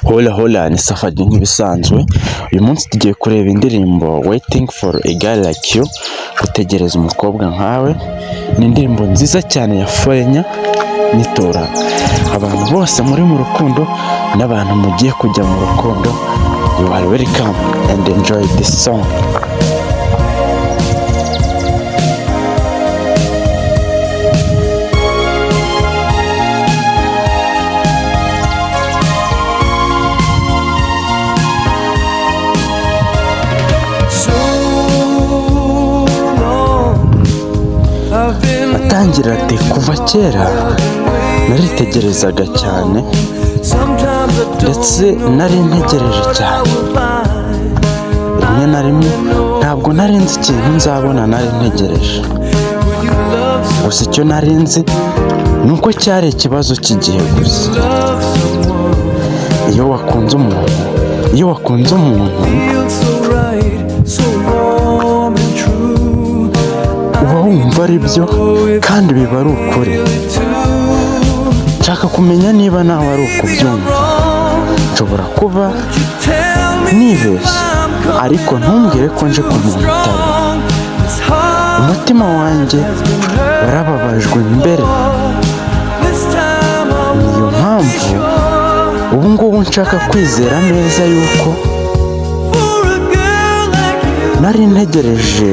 Hola hola, ni Safari nk'ibisanzwe. Uyu munsi tugiye kureba indirimbo Waiting for a Girl Like You, gutegereza umukobwa nkawe. Ni indirimbo nziza cyane ya Foreigner. Nitora abantu bose muri mu rukundo n'abantu mugiye kujya mu rukundo. You are welcome and enjoy this song. Atangira ati kuva kera naritegerezaga cyane ndetse nari ntegereje cyane, rimwe na rimwe ntabwo nari nzi ikintu nzabona nari ntegereje, gusa icyo nari nzi ni uko cyari ikibazo cy'igihe gusa. Iyo wakunze umuntu uba wumva ari byo kandi biba ari ukuri. Nshaka kumenya niba nawe ari uko ubyumva. Nshobora kuba nibeshye, ariko ntumbwire ko nje ku muntu utari. Umutima wanjye warababajwe mbere, niyo mpamvu ubu ngubu nshaka kwizera neza yuko nari ntegereje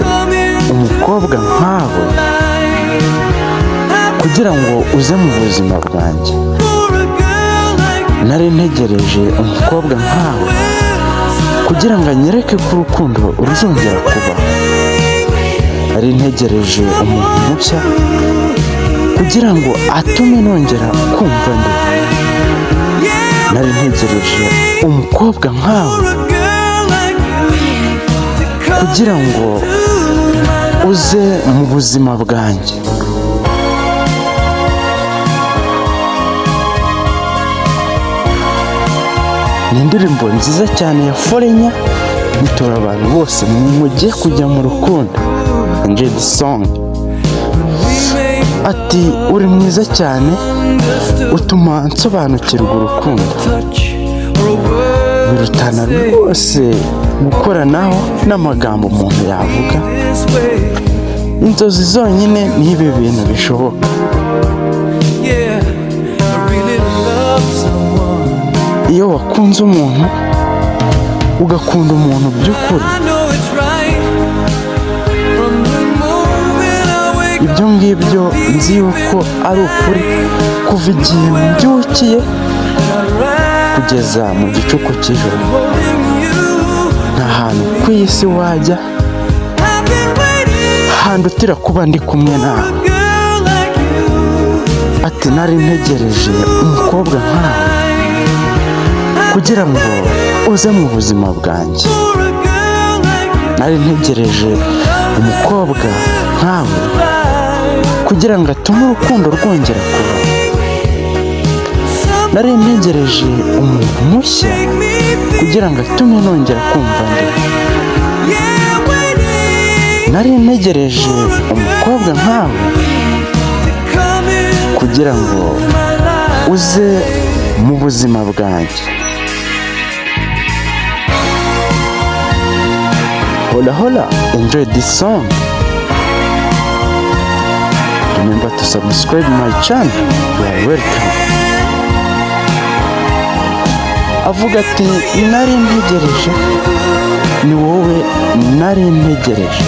umukobwa nkawe kugira ngo uze mu buzima bwanjye. Nari ntegereje umukobwa nkawe kugira ngo anyereke ko urukundo ruzongera kubaho. Nari ntegereje umuntu mushya kugira ngo atume nongera kumva ndi. Nari ntegereje umukobwa nkawe kugira ngo uze mu buzima bwanjye. Ni indirimbo nziza cyane ya Foreigner. Nitora abantu bose mugiye kujya mu rukundo. Enjoy the song. Ati uri mwiza cyane, utuma nsobanukirwa urukundo. Birutana rwose gukoranaho n'amagambo umuntu yavuga. Inzozi zonyine ni ibi bintu bishoboka. Iyo wakunze umuntu, ugakunda umuntu by'ukuri, ibyo ngibyo nzi yuko ari ukuri kuva igihe mbyukiye kugeza mu gicuku cy'ijoro. Nta hantu ku isi wajya handutira kuba ndi kumwe nawe. Ati nari ntegereje umukobwa nkawe kugira ngo uze mu buzima bwanjye. Nari ntegereje umukobwa nkawe kugira ngo atume urukundo rwongera kubaho. Nari ntegereje umuntu mushya kugira ngo atume nongera kumva ndi. Nari ntegereje umukobwa nkawe kugira ngo uze mu buzima bwanjye. Hola hola, enjoy this song. Remember to subscribe my channel. You are welcome. Avuga ati nari ntegereje, ni wowe nari ntegereje.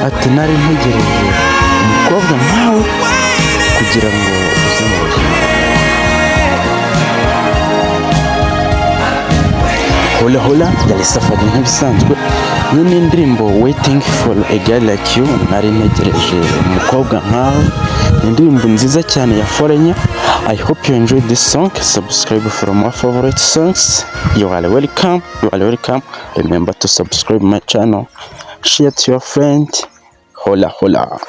Ati nari ntegereje umukobwa nkawe kugira ngo uze mu buzima. Hola hola, yari Safari nk'ibisanzwe. Iyi ni indirimbo Waiting for a Girl Like You. Nari ntegereje umukobwa nkawe. Ni indirimbo nziza cyane ya Foreigner. I hope you enjoyed this song. Subscribe for more favorite songs. You are welcome. Remember to subscribe my channel. Share to your friend. Hola hola.